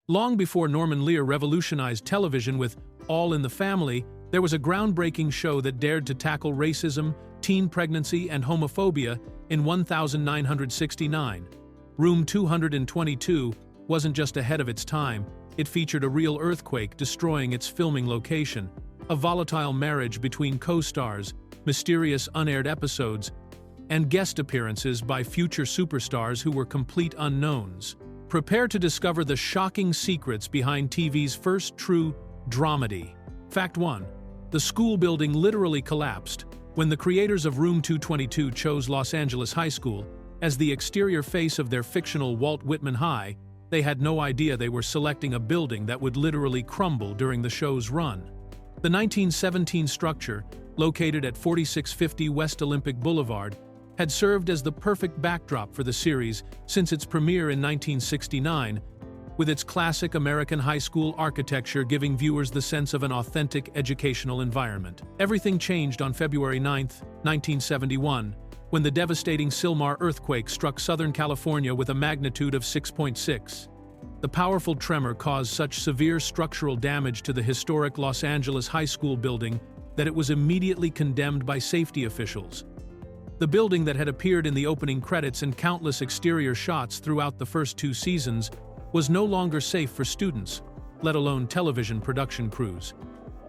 Long before Norman Lear revolutionized television with All in the Family, there was a groundbreaking show that dared to tackle racism, teen pregnancy, and homophobia in 1969. Room 222 wasn't just ahead of its time, it featured a real earthquake destroying its filming location, a volatile marriage between co-stars, mysterious unaired episodes, and guest appearances by future superstars who were complete unknowns. Prepare to discover the shocking secrets behind TV's first true dramedy. Fact 1. The school building literally collapsed. When the creators of Room 222 chose Los Angeles High School as the exterior face of their fictional Walt Whitman High, they had no idea they were selecting a building that would literally crumble during the show's run. The 1917 structure, located at 4650 West Olympic Boulevard, had served as the perfect backdrop for the series since its premiere in 1969, with its classic American high school architecture giving viewers the sense of an authentic educational environment. Everything changed on February 9, 1971, when the devastating Sylmar earthquake struck Southern California with a magnitude of 6.6. The powerful tremor caused such severe structural damage to the historic Los Angeles High School building that it was immediately condemned by safety officials. The building that had appeared in the opening credits and countless exterior shots throughout the first 2 seasons was no longer safe for students, let alone television production crews.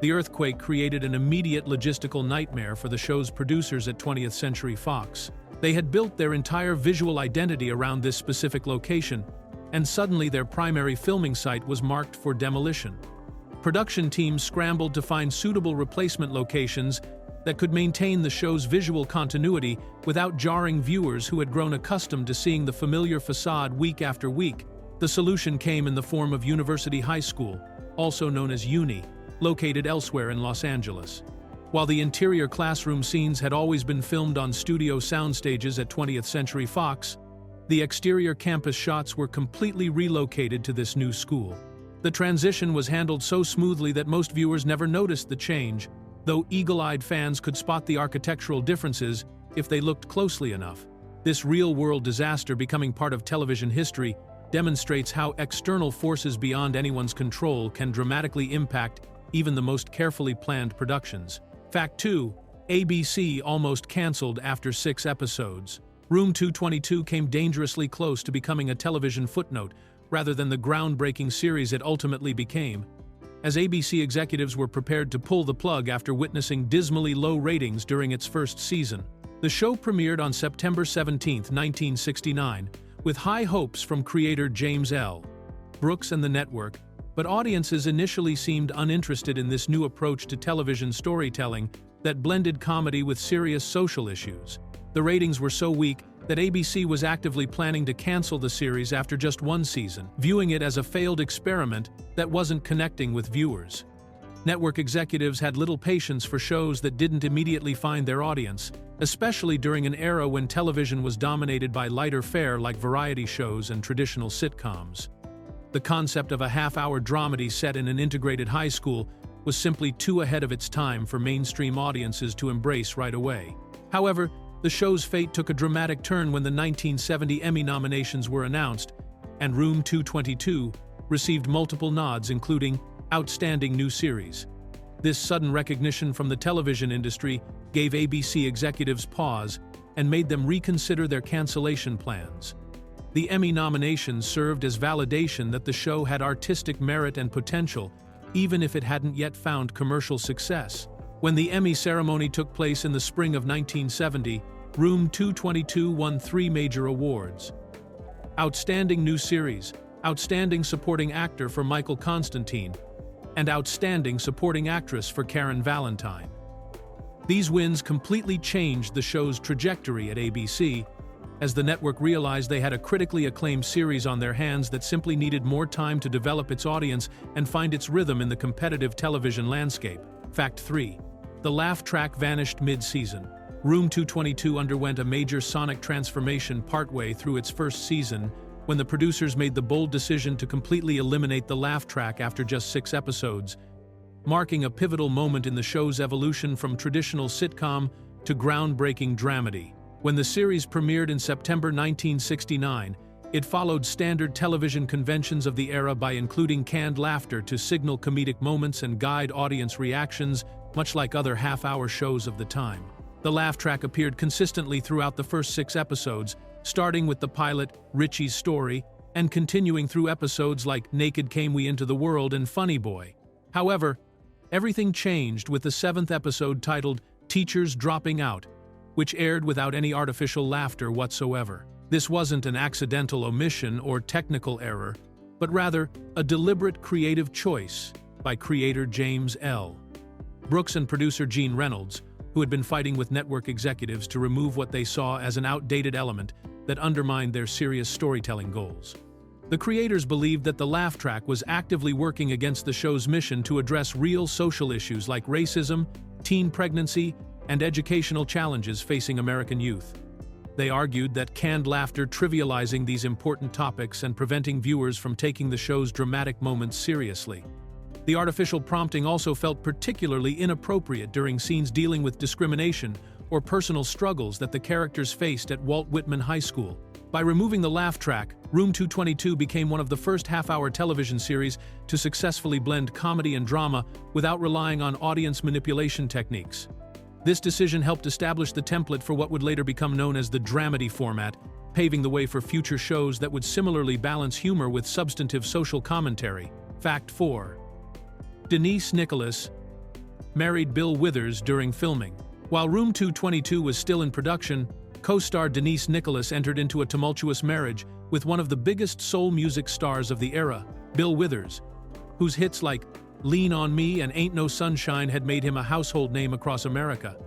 The earthquake created an immediate logistical nightmare for the show's producers at 20th Century Fox. They had built their entire visual identity around this specific location, and suddenly their primary filming site was marked for demolition. Production teams scrambled to find suitable replacement locations that could maintain the show's visual continuity without jarring viewers who had grown accustomed to seeing the familiar facade week after week. The solution came in the form of University High School, also known as Uni, located elsewhere in Los Angeles. While the interior classroom scenes had always been filmed on studio soundstages at 20th Century Fox, the exterior campus shots were completely relocated to this new school. The transition was handled so smoothly that most viewers never noticed the change, though eagle-eyed fans could spot the architectural differences if they looked closely enough. This real-world disaster becoming part of television history demonstrates how external forces beyond anyone's control can dramatically impact even the most carefully planned productions. Fact 2. ABC almost canceled after 6 episodes. Room 222 came dangerously close to becoming a television footnote rather than the groundbreaking series it ultimately became, as ABC executives were prepared to pull the plug after witnessing dismally low ratings during its first season. The show premiered on September 17, 1969, with high hopes from creator James L. Brooks and the network, but audiences initially seemed uninterested in this new approach to television storytelling that blended comedy with serious social issues. The ratings were so weak that ABC was actively planning to cancel the series after just 1 season, viewing it as a failed experiment that wasn't connecting with viewers. Network executives had little patience for shows that didn't immediately find their audience, especially during an era when television was dominated by lighter fare like variety shows and traditional sitcoms. The concept of a half-hour dramedy set in an integrated high school was simply too ahead of its time for mainstream audiences to embrace right away. However, the show's fate took a dramatic turn when the 1970 Emmy nominations were announced, and Room 222 received multiple nods, including Outstanding New Series. This sudden recognition from the television industry gave ABC executives pause and made them reconsider their cancellation plans. The Emmy nominations served as validation that the show had artistic merit and potential, even if it hadn't yet found commercial success. When the Emmy ceremony took place in the spring of 1970, Room 222 won 3 major awards: Outstanding New Series, Outstanding Supporting Actor for Michael Constantine, and Outstanding Supporting Actress for Karen Valentine. These wins completely changed the show's trajectory at ABC, as the network realized they had a critically acclaimed series on their hands that simply needed more time to develop its audience and find its rhythm in the competitive television landscape. Fact 3. The laugh track vanished mid-season. Room 222 underwent a major sonic transformation partway through its first season, when the producers made the bold decision to completely eliminate the laugh track after just 6 episodes, marking a pivotal moment in the show's evolution from traditional sitcom to groundbreaking dramedy. When the series premiered in September 1969, It followed standard television conventions of the era by including canned laughter to signal comedic moments and guide audience reactions, much like other half-hour shows of the time. The laugh track appeared consistently throughout the first 6 episodes, starting with the pilot, Richie's Story, and continuing through episodes like Naked Came We Into the World and Funny Boy. However, everything changed with the 7th episode titled Teachers Dropping Out, which aired without any artificial laughter whatsoever. This wasn't an accidental omission or technical error, but rather a deliberate creative choice by creator James L. Brooks and producer Gene Reynolds, who had been fighting with network executives to remove what they saw as an outdated element that undermined their serious storytelling goals. The creators believed that the laugh track was actively working against the show's mission to address real social issues like racism, teen pregnancy, and educational challenges facing American youth. They argued that canned laughter trivializing these important topics and preventing viewers from taking the show's dramatic moments seriously. The artificial prompting also felt particularly inappropriate during scenes dealing with discrimination or personal struggles that the characters faced at Walt Whitman High School. By removing the laugh track, Room 222 became one of the first half-hour television series to successfully blend comedy and drama without relying on audience manipulation techniques. This decision helped establish the template for what would later become known as the dramedy format, paving the way for future shows that would similarly balance humor with substantive social commentary. Fact 4. Denise Nicholas married Bill Withers during filming. While Room 222 was still in production, co-star Denise Nicholas entered into a tumultuous marriage with one of the biggest soul music stars of the era, Bill Withers, whose hits like Lean on Me and Ain't No Sunshine had made him a household name across America.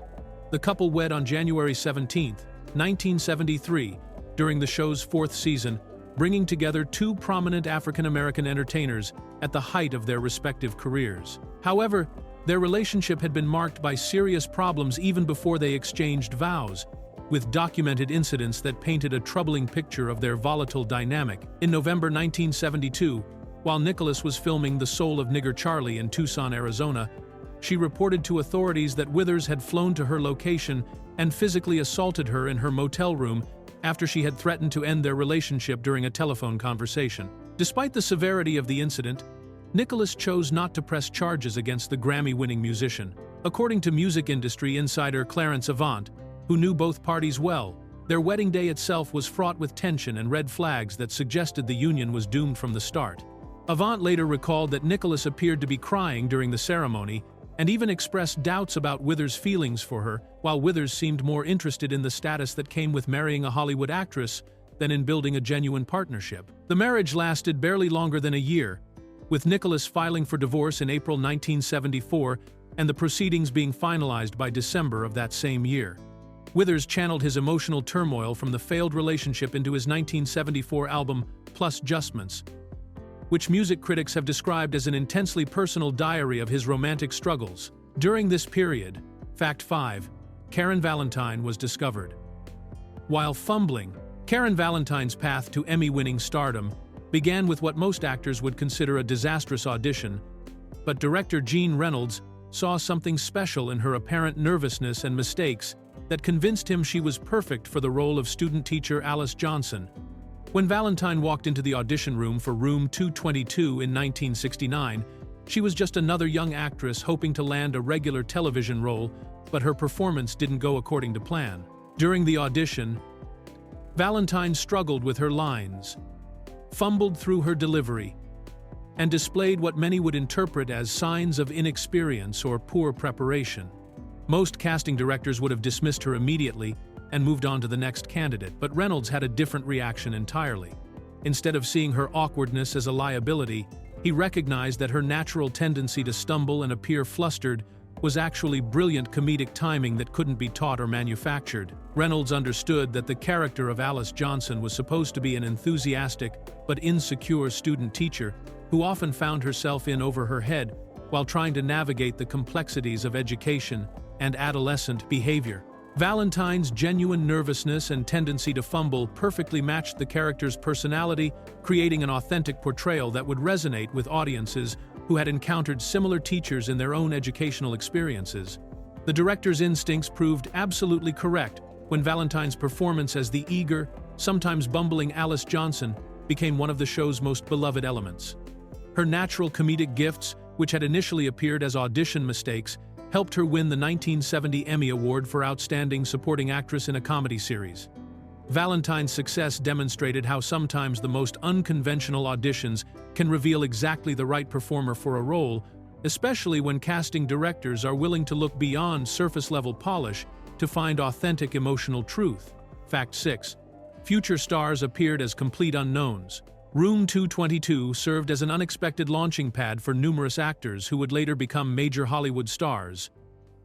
The couple wed on January 17, 1973, during the show's 4th season, bringing together 2 prominent African-American entertainers at the height of their respective careers. However, their relationship had been marked by serious problems even before they exchanged vows, with documented incidents that painted a troubling picture of their volatile dynamic. In November 1972, while Nicholas was filming The Soul of Nigger Charlie in Tucson, Arizona, she reported to authorities that Withers had flown to her location and physically assaulted her in her motel room after she had threatened to end their relationship during a telephone conversation. Despite the severity of the incident, Nicholas chose not to press charges against the Grammy-winning musician. According to music industry insider Clarence Avant, who knew both parties well, their wedding day itself was fraught with tension and red flags that suggested the union was doomed from the start. Avant later recalled that Nicholas appeared to be crying during the ceremony and even expressed doubts about Withers' feelings for her, while Withers seemed more interested in the status that came with marrying a Hollywood actress than in building a genuine partnership. The marriage lasted barely longer than a year, with Nicholas filing for divorce in April 1974 and the proceedings being finalized by December of that same year. Withers channeled his emotional turmoil from the failed relationship into his 1974 album Plus Justments, which music critics have described as an intensely personal diary of his romantic struggles. During this period, Fact 5, Karen Valentine was discovered. While fumbling, Karen Valentine's path to Emmy-winning stardom began with what most actors would consider a disastrous audition, but director Gene Reynolds saw something special in her apparent nervousness and mistakes that convinced him she was perfect for the role of student teacher Alice Johnson. When Valentine walked into the audition room for Room 222 in 1969, she was just another young actress hoping to land a regular television role, but her performance didn't go according to plan. During the audition, Valentine struggled with her lines, fumbled through her delivery, and displayed what many would interpret as signs of inexperience or poor preparation. Most casting directors would have dismissed her immediately and moved on to the next candidate, but Reynolds had a different reaction entirely. Instead of seeing her awkwardness as a liability, he recognized that her natural tendency to stumble and appear flustered was actually brilliant comedic timing that couldn't be taught or manufactured. Reynolds understood that the character of Alice Johnson was supposed to be an enthusiastic but insecure student teacher who often found herself in over her head while trying to navigate the complexities of education and adolescent behavior. Valentine's genuine nervousness and tendency to fumble perfectly matched the character's personality, creating an authentic portrayal that would resonate with audiences who had encountered similar teachers in their own educational experiences. The director's instincts proved absolutely correct when Valentine's performance as the eager, sometimes bumbling Alice Johnson, became one of the show's most beloved elements. Her natural comedic gifts, which had initially appeared as audition mistakes, helped her win the 1970 Emmy Award for Outstanding Supporting Actress in a Comedy Series. Valentine's success demonstrated how sometimes the most unconventional auditions can reveal exactly the right performer for a role, especially when casting directors are willing to look beyond surface-level polish to find authentic emotional truth. Fact 6. Future stars appeared as complete unknowns. Room 222 served as an unexpected launching pad for numerous actors who would later become major Hollywood stars,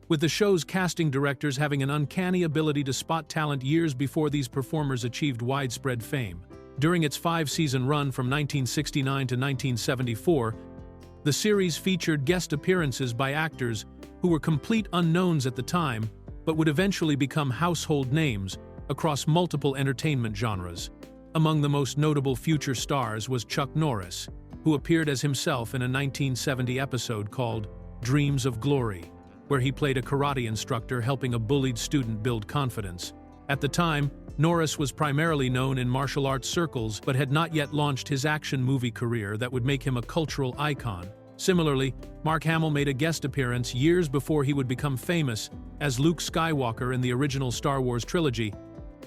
with the show's casting directors having an uncanny ability to spot talent years before these performers achieved widespread fame. During its 5-season run from 1969 to 1974, the series featured guest appearances by actors who were complete unknowns at the time but would eventually become household names across multiple entertainment genres. Among the most notable future stars was Chuck Norris, who appeared as himself in a 1970 episode called Dreams of Glory, where he played a karate instructor helping a bullied student build confidence. At the time, Norris was primarily known in martial arts circles but had not yet launched his action movie career that would make him a cultural icon. Similarly, Mark Hamill made a guest appearance years before he would become famous as Luke Skywalker in the original Star Wars trilogy,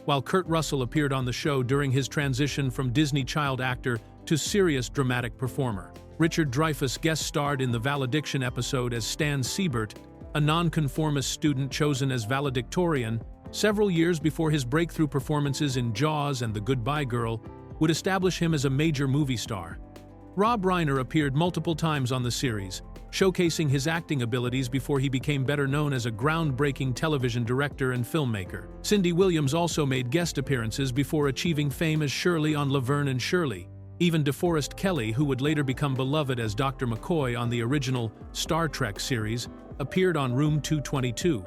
while Kurt Russell appeared on the show during his transition from Disney child actor to serious dramatic performer. Richard Dreyfuss guest starred in the Valediction episode as Stan Siebert, a nonconformist student chosen as valedictorian, several years before his breakthrough performances in Jaws and The Goodbye Girl would establish him as a major movie star. Rob Reiner appeared multiple times on the series, showcasing his acting abilities before he became better known as a groundbreaking television director and filmmaker. Cindy Williams also made guest appearances before achieving fame as Shirley on Laverne and Shirley. Even DeForest Kelley, who would later become beloved as Dr. McCoy on the original Star Trek series, appeared on Room 222.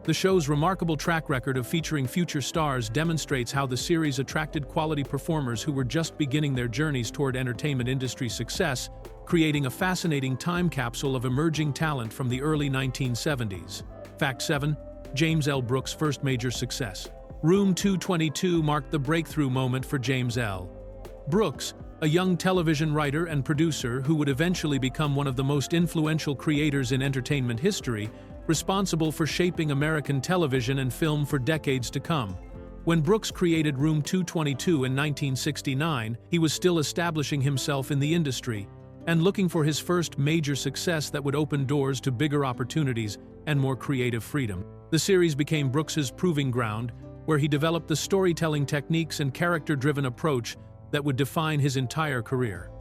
The show's remarkable track record of featuring future stars demonstrates how the series attracted quality performers who were just beginning their journeys toward entertainment industry success, creating a fascinating time capsule of emerging talent from the early 1970s. Fact 7. James L. Brooks' first major success. Room 222 marked the breakthrough moment for James L. Brooks, a young television writer and producer who would eventually become one of the most influential creators in entertainment history, responsible for shaping American television and film for decades to come. When Brooks created Room 222 in 1969, he was still establishing himself in the industry and looking for his first major success that would open doors to bigger opportunities and more creative freedom. The series became Brooks's proving ground, where he developed the storytelling techniques and character-driven approach that would define his entire career.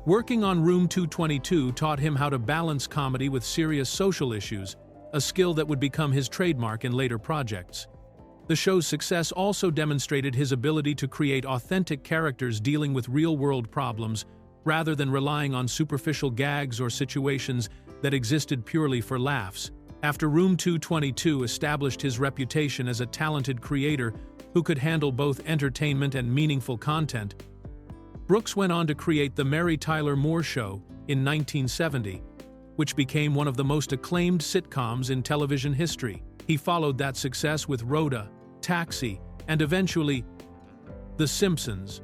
Working on Room 222 taught him how to balance comedy with serious social issues, a skill that would become his trademark in later projects. The show's success also demonstrated his ability to create authentic characters dealing with real-world problems, rather than relying on superficial gags or situations that existed purely for laughs. After Room 222 established his reputation as a talented creator who could handle both entertainment and meaningful content, Brooks went on to create The Mary Tyler Moore Show in 1970, which became one of the most acclaimed sitcoms in television history. He followed that success with Rhoda, Taxi, and eventually The Simpsons,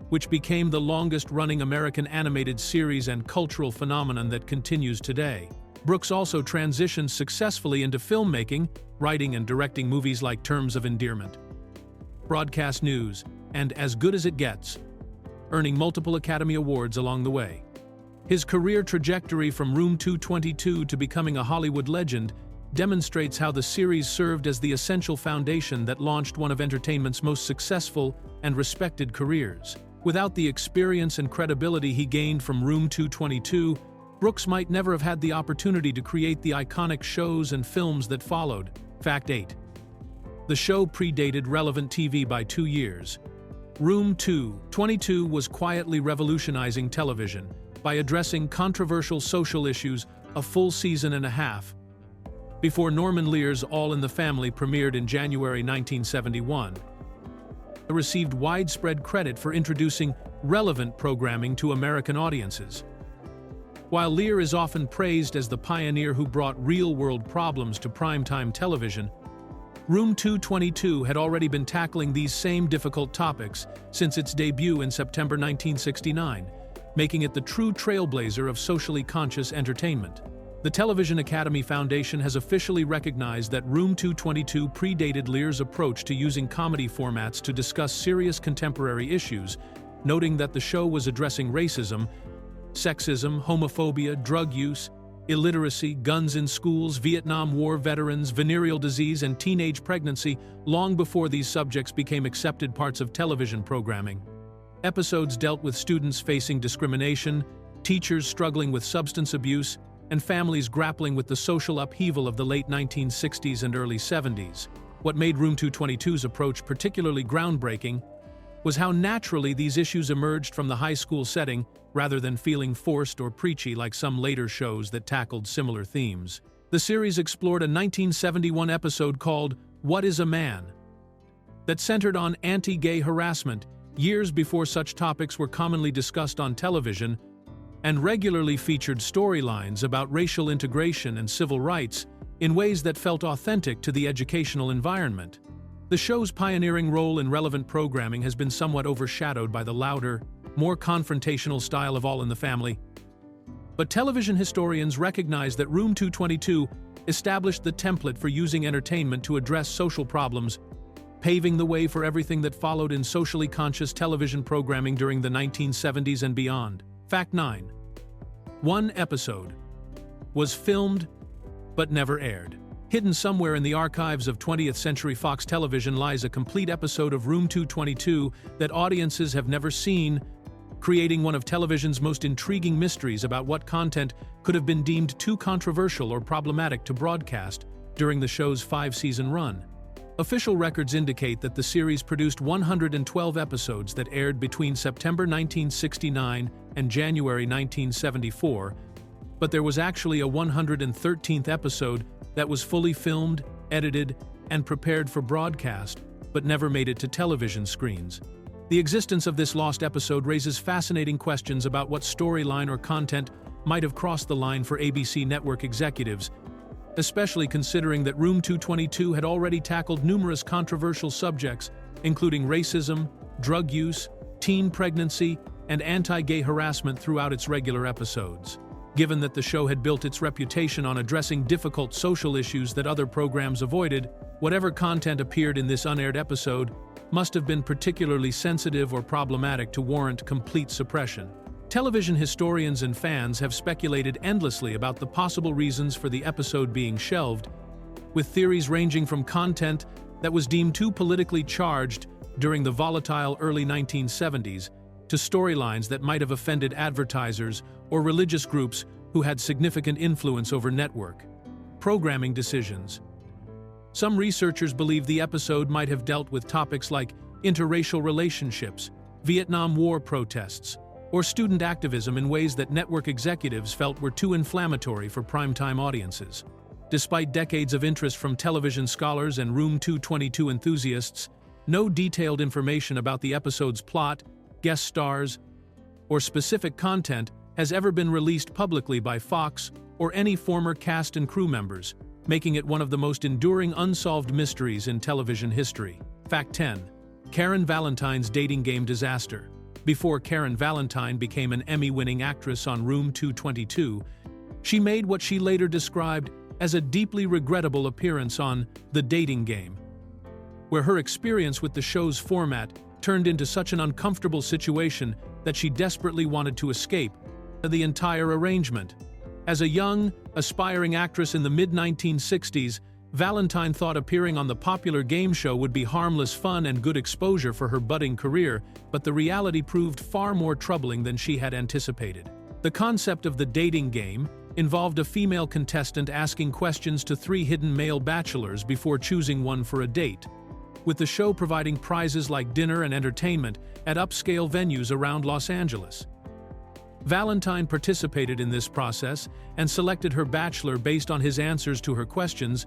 which became the longest-running American animated series and cultural phenomenon that continues today. Brooks also transitioned successfully into filmmaking, writing and directing movies like Terms of Endearment, Broadcast News, and As Good as It Gets, earning multiple Academy Awards along the way. His career trajectory from Room 222 to becoming a Hollywood legend demonstrates how the series served as the essential foundation that launched one of entertainment's most successful and respected careers. Without the experience and credibility he gained from Room 222, Brooks might never have had the opportunity to create the iconic shows and films that followed. Fact 8. The show predated relevant TV by 2 years. Room 222 was quietly revolutionizing television by addressing controversial social issues a full season and a half before Norman Lear's All in the Family premiered in January 1971. It received widespread credit for introducing relevant programming to American audiences. While Lear is often praised as the pioneer who brought real-world problems to primetime television, Room 222 had already been tackling these same difficult topics since its debut in September 1969, making it the true trailblazer of socially conscious entertainment. The Television Academy Foundation has officially recognized that Room 222 predated Lear's approach to using comedy formats to discuss serious contemporary issues, noting that the show was addressing racism, sexism, homophobia, drug use, illiteracy, guns in schools, Vietnam War veterans, venereal disease, and teenage pregnancy long before these subjects became accepted parts of television programming. Episodes dealt with students facing discrimination, teachers struggling with substance abuse, and families grappling with the social upheaval of the late 1960s and early 70s. What made Room 222's approach particularly groundbreaking was how naturally these issues emerged from the high school setting rather than feeling forced or preachy like some later shows that tackled similar themes. The series explored a 1971 episode called What is a Man? That centered on anti-gay harassment years before such topics were commonly discussed on television, and regularly featured storylines about racial integration and civil rights in ways that felt authentic to the educational environment. The show's pioneering role in relevant programming has been somewhat overshadowed by the louder, more confrontational style of All in the Family. But television historians recognize that Room 222 established the template for using entertainment to address social problems, paving the way for everything that followed in socially conscious television programming during the 1970s and beyond. Fact 9. One episode was filmed but never aired. Hidden somewhere in the archives of 20th Century Fox Television lies a complete episode of Room 222 that audiences have never seen, creating one of television's most intriguing mysteries about what content could have been deemed too controversial or problematic to broadcast during the show's 5-season run. Official records indicate that the series produced 112 episodes that aired between September 1969 and January 1974, but there was actually a 113th episode that was fully filmed, edited, and prepared for broadcast, but never made it to television screens. The existence of this lost episode raises fascinating questions about what storyline or content might have crossed the line for ABC network executives, especially considering that Room 222 had already tackled numerous controversial subjects, including racism, drug use, teen pregnancy, and anti-gay harassment throughout its regular episodes. Given that the show had built its reputation on addressing difficult social issues that other programs avoided, whatever content appeared in this unaired episode must have been particularly sensitive or problematic to warrant complete suppression. Television historians and fans have speculated endlessly about the possible reasons for the episode being shelved, with theories ranging from content that was deemed too politically charged during the volatile early 1970s to storylines that might have offended advertisers or religious groups who had significant influence over network programming decisions. Some researchers believe the episode might have dealt with topics like interracial relationships, Vietnam War protests, or student activism in ways that network executives felt were too inflammatory for primetime audiences. Despite decades of interest from television scholars and Room 222 enthusiasts, no detailed information about the episode's plot, guest stars, or specific content has ever been released publicly by Fox or any former cast and crew members, making it one of the most enduring unsolved mysteries in television history. Fact 10. Karen Valentine's dating game disaster. Before Karen Valentine became an Emmy-winning actress on Room 222, she made what she later described as a deeply regrettable appearance on The Dating Game, where her experience with the show's format turned into such an uncomfortable situation that she desperately wanted to escape the entire arrangement. As a young, aspiring actress in the mid-1960s, Valentine thought appearing on the popular game show would be harmless fun and good exposure for her budding career, but the reality proved far more troubling than she had anticipated. The concept of The Dating Game involved a female contestant asking questions to 3 hidden male bachelors before choosing one for a date, with the show providing prizes like dinner and entertainment at upscale venues around Los Angeles. Valentine participated in this process and selected her bachelor based on his answers to her questions,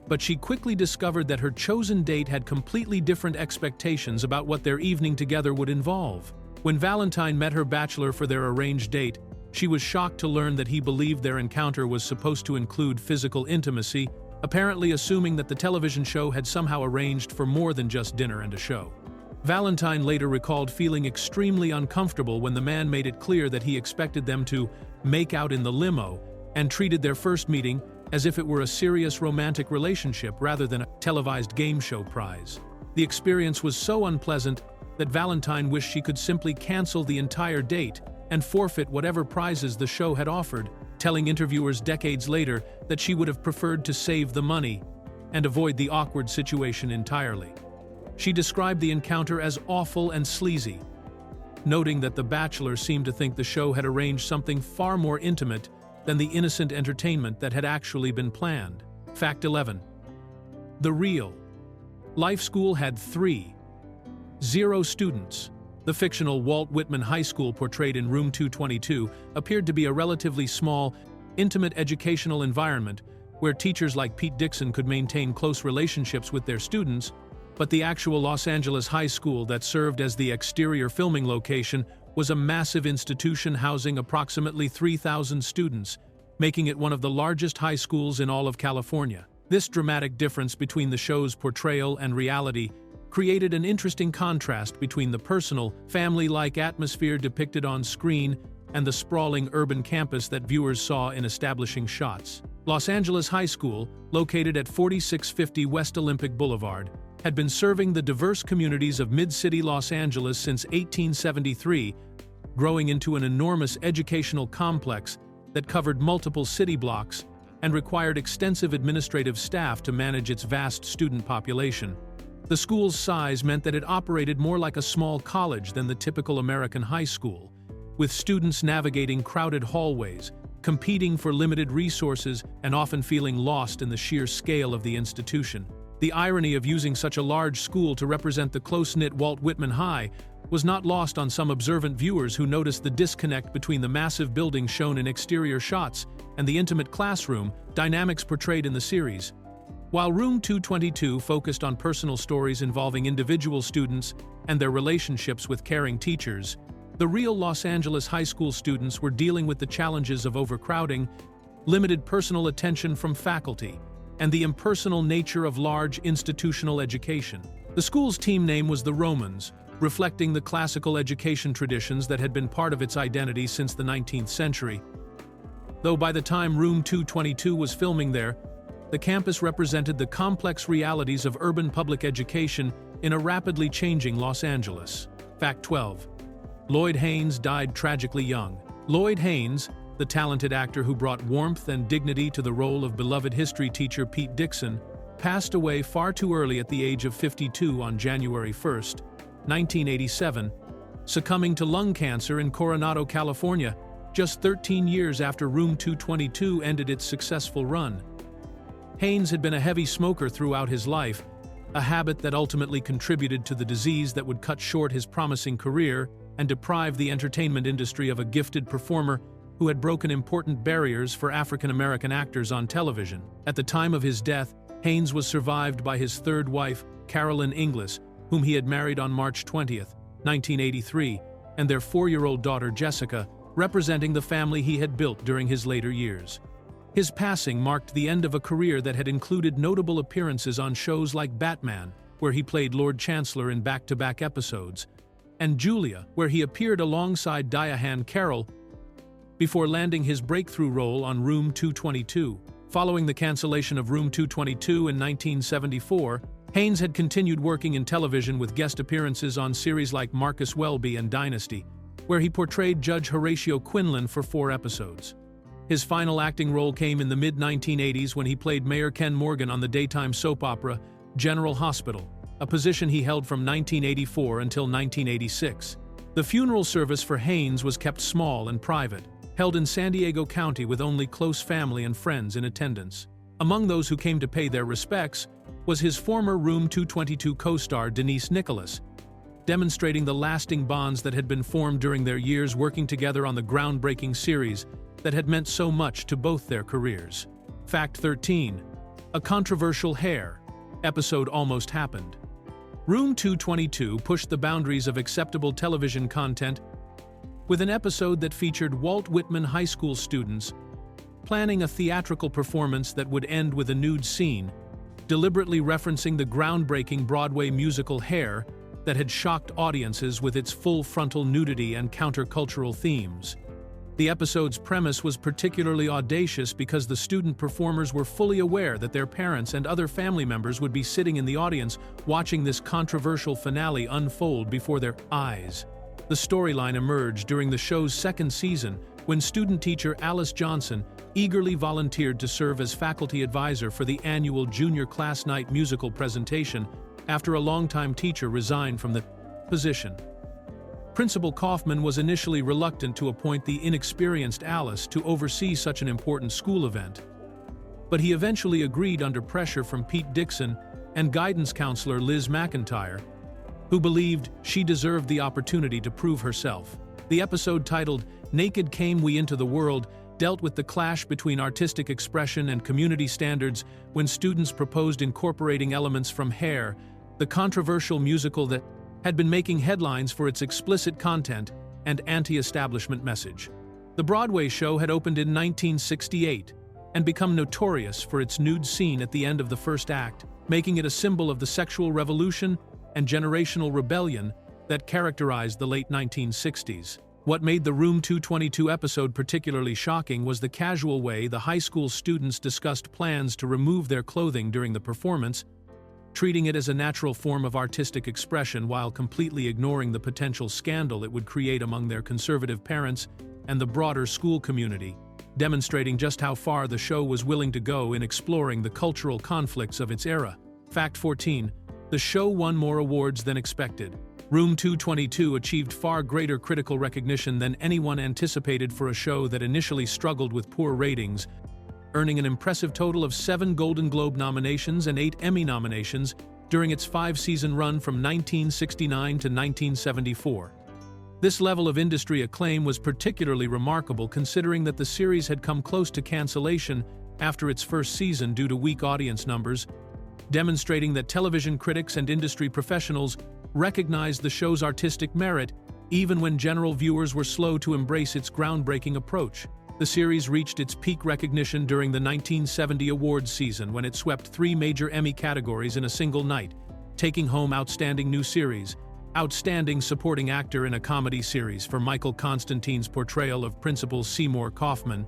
but she quickly discovered that her chosen date had completely different expectations about what their evening together would involve. When Valentine met her bachelor for their arranged date, she was shocked to learn that he believed their encounter was supposed to include physical intimacy apparently assuming that the television show had somehow arranged for more than just dinner and a show. Valentine later recalled feeling extremely uncomfortable when the man made it clear that he expected them to make out in the limo and treated their first meeting as if it were a serious romantic relationship rather than a televised game show prize. The experience was so unpleasant that Valentine wished she could simply cancel the entire date and forfeit whatever prizes the show had offered, telling interviewers decades later that she would have preferred to save the money and avoid the awkward situation entirely. She described the encounter as awful and sleazy, noting that The Bachelor seemed to think the show had arranged something far more intimate than the innocent entertainment that had actually been planned. Fact 11. The real life school had 0 students. The fictional Walt Whitman High School portrayed in Room 222 appeared to be a relatively small, intimate educational environment where teachers like Pete Dixon could maintain close relationships with their students, but the actual Los Angeles high school that served as the exterior filming location was a massive institution housing approximately 3,000 students, making it one of the largest high schools in all of California. This dramatic difference between the show's portrayal and reality created an interesting contrast between the personal, family-like atmosphere depicted on screen and the sprawling urban campus that viewers saw in establishing shots. Los Angeles High School, located at 4650 West Olympic Boulevard, had been serving the diverse communities of mid-city Los Angeles since 1873, growing into an enormous educational complex that covered multiple city blocks and required extensive administrative staff to manage its vast student population. The school's size meant that it operated more like a small college than the typical American high school, with students navigating crowded hallways, competing for limited resources, and often feeling lost in the sheer scale of the institution. The irony of using such a large school to represent the close-knit Walt Whitman High was not lost on some observant viewers who noticed the disconnect between the massive building shown in exterior shots and the intimate classroom dynamics portrayed in the series. While Room 222 focused on personal stories involving individual students and their relationships with caring teachers, the real Los Angeles high school students were dealing with the challenges of overcrowding, limited personal attention from faculty, and the impersonal nature of large institutional education. The school's team name was the Romans, reflecting the classical education traditions that had been part of its identity since the 19th century. Though by the time Room 222 was filming there, the campus represented the complex realities of urban public education in a rapidly changing Los Angeles. Fact 12. Lloyd Haynes died tragically young. Lloyd Haynes, the talented actor who brought warmth and dignity to the role of beloved history teacher Pete Dixon, passed away far too early at the age of 52 on January 1, 1987, succumbing to lung cancer in Coronado, California, just 13 years after Room 222 ended its successful run. Haynes had been a heavy smoker throughout his life, a habit that ultimately contributed to the disease that would cut short his promising career and deprive the entertainment industry of a gifted performer who had broken important barriers for African-American actors on television. At the time of his death, Haynes was survived by his third wife, Carolyn Inglis, whom he had married on March 20, 1983, and their 4-year-old daughter Jessica, representing the family he had built during his later years. His passing marked the end of a career that had included notable appearances on shows like Batman, where he played Lord Chancellor in back-to-back episodes, and Julia, where he appeared alongside Diane Carroll, before landing his breakthrough role on Room 222. Following the cancellation of Room 222 in 1974, Haynes had continued working in television with guest appearances on series like Marcus Welby and Dynasty, where he portrayed Judge Horatio Quinlan for 4 episodes. His final acting role came in the mid-1980s when he played Mayor Ken Morgan on the daytime soap opera General Hospital, a position he held from 1984 until 1986. The funeral service for Haynes was kept small and private, held in San Diego County with only close family and friends in attendance. Among those who came to pay their respects was his former Room 222 co-star Denise Nicholas, demonstrating the lasting bonds that had been formed during their years working together on the groundbreaking series that had meant so much to both their careers. Fact 13. A controversial hair. Episode almost happened. Room 222 pushed the boundaries of acceptable television content with an episode that featured Walt Whitman High School students planning a theatrical performance that would end with a nude scene, deliberately referencing the groundbreaking Broadway musical Hair that had shocked audiences with its full frontal nudity and countercultural themes. The episode's premise was particularly audacious because the student performers were fully aware that their parents and other family members would be sitting in the audience watching this controversial finale unfold before their eyes. The storyline emerged during the show's second season when student teacher Alice Johnson eagerly volunteered to serve as faculty advisor for the annual junior class night musical presentation after a longtime teacher resigned from the position. Principal Kaufman was initially reluctant to appoint the inexperienced Alice to oversee such an important school event, but he eventually agreed under pressure from Pete Dixon and guidance counselor Liz McIntyre, who believed she deserved the opportunity to prove herself. The episode, titled "Naked Came We Into the World," dealt with the clash between artistic expression and community standards when students proposed incorporating elements from Hair, the controversial musical that had been making headlines for its explicit content and anti-establishment message. The Broadway show had opened in 1968 and become notorious for its nude scene at the end of the first act, making it a symbol of the sexual revolution and generational rebellion that characterized the late 1960s. What made the Room 222 episode particularly shocking was the casual way the high school students discussed plans to remove their clothing during the performance, treating it as a natural form of artistic expression while completely ignoring the potential scandal it would create among their conservative parents and the broader school community, demonstrating just how far the show was willing to go in exploring the cultural conflicts of its era. Fact 14. The show won more awards than expected. Room 222 achieved far greater critical recognition than anyone anticipated for a show that initially struggled with poor ratings, earning an impressive total of 7 Golden Globe nominations and 8 Emmy nominations during its 5-season run from 1969 to 1974. This level of industry acclaim was particularly remarkable considering that the series had come close to cancellation after its first season due to weak audience numbers, demonstrating that television critics and industry professionals recognized the show's artistic merit even when general viewers were slow to embrace its groundbreaking approach. The series reached its peak recognition during the 1970 awards season when it swept 3 major Emmy categories in a single night, taking home Outstanding New Series, Outstanding Supporting Actor in a Comedy Series for Michael Constantine's portrayal of Principal Seymour Kaufman,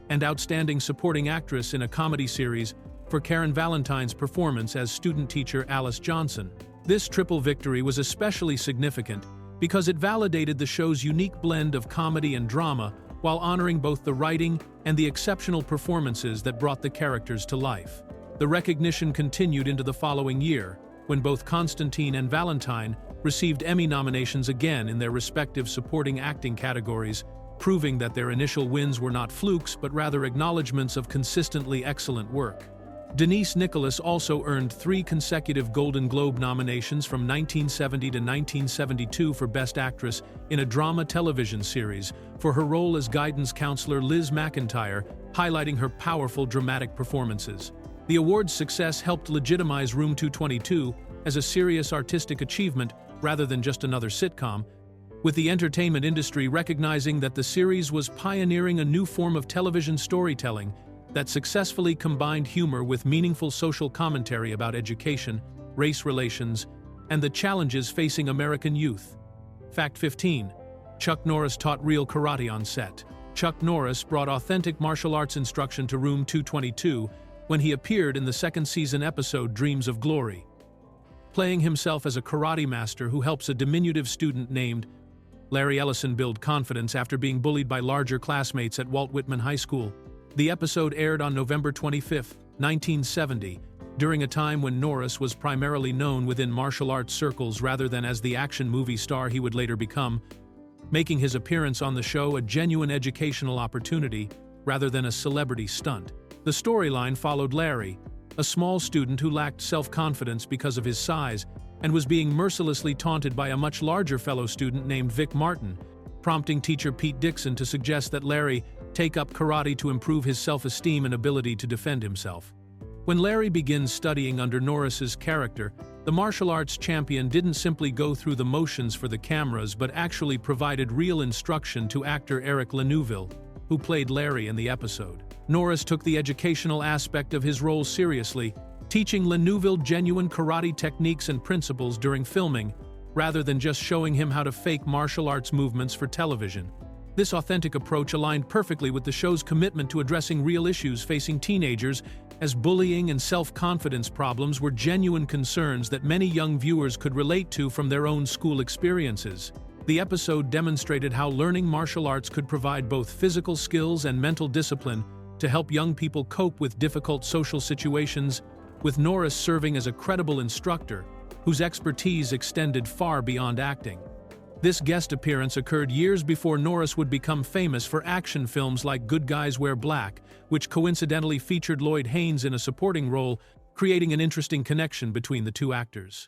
and Outstanding Supporting Actress in a Comedy Series for Karen Valentine's performance as student teacher Alice Johnson. This triple victory was especially significant because it validated the show's unique blend of comedy and drama while honoring both the writing and the exceptional performances that brought the characters to life. The recognition continued into the following year, when both Constantine and Valentine received Emmy nominations again in their respective supporting acting categories, proving that their initial wins were not flukes but rather acknowledgments of consistently excellent work. Denise Nicholas also earned 3 consecutive Golden Globe nominations from 1970 to 1972 for Best Actress in a Drama television series for her role as guidance counselor Liz McIntyre, highlighting her powerful dramatic performances. The award's success helped legitimize Room 222 as a serious artistic achievement rather than just another sitcom, with the entertainment industry recognizing that the series was pioneering a new form of television storytelling that successfully combined humor with meaningful social commentary about education, race relations, and the challenges facing American youth. Fact 15. Chuck Norris taught real karate on set. Chuck Norris brought authentic martial arts instruction to Room 222 when he appeared in the second season episode Dreams of Glory, playing himself as a karate master who helps a diminutive student named Larry Ellison build confidence after being bullied by larger classmates at Walt Whitman High School. The episode aired on November 25, 1970, during a time when Norris was primarily known within martial arts circles rather than as the action movie star he would later become, making his appearance on the show a genuine educational opportunity rather than a celebrity stunt. The storyline followed Larry, a small student who lacked self-confidence because of his size and was being mercilessly taunted by a much larger fellow student named Vic Martin, prompting teacher Pete Dixon to suggest that Larry take up karate to improve his self-esteem and ability to defend himself. When Larry begins studying under Norris's character, the martial arts champion didn't simply go through the motions for the cameras but actually provided real instruction to actor Eric Laneuville, who played Larry in the episode. Norris took the educational aspect of his role seriously, teaching Neuville genuine karate techniques and principles during filming, rather than just showing him how to fake martial arts movements for television. This authentic approach aligned perfectly with the show's commitment to addressing real issues facing teenagers, as bullying and self-confidence problems were genuine concerns that many young viewers could relate to from their own school experiences. The episode demonstrated how learning martial arts could provide both physical skills and mental discipline to help young people cope with difficult social situations, with Norris serving as a credible instructor whose expertise extended far beyond acting. This guest appearance occurred years before Norris would become famous for action films like Good Guys Wear Black, which coincidentally featured Lloyd Haynes in a supporting role, creating an interesting connection between the two actors.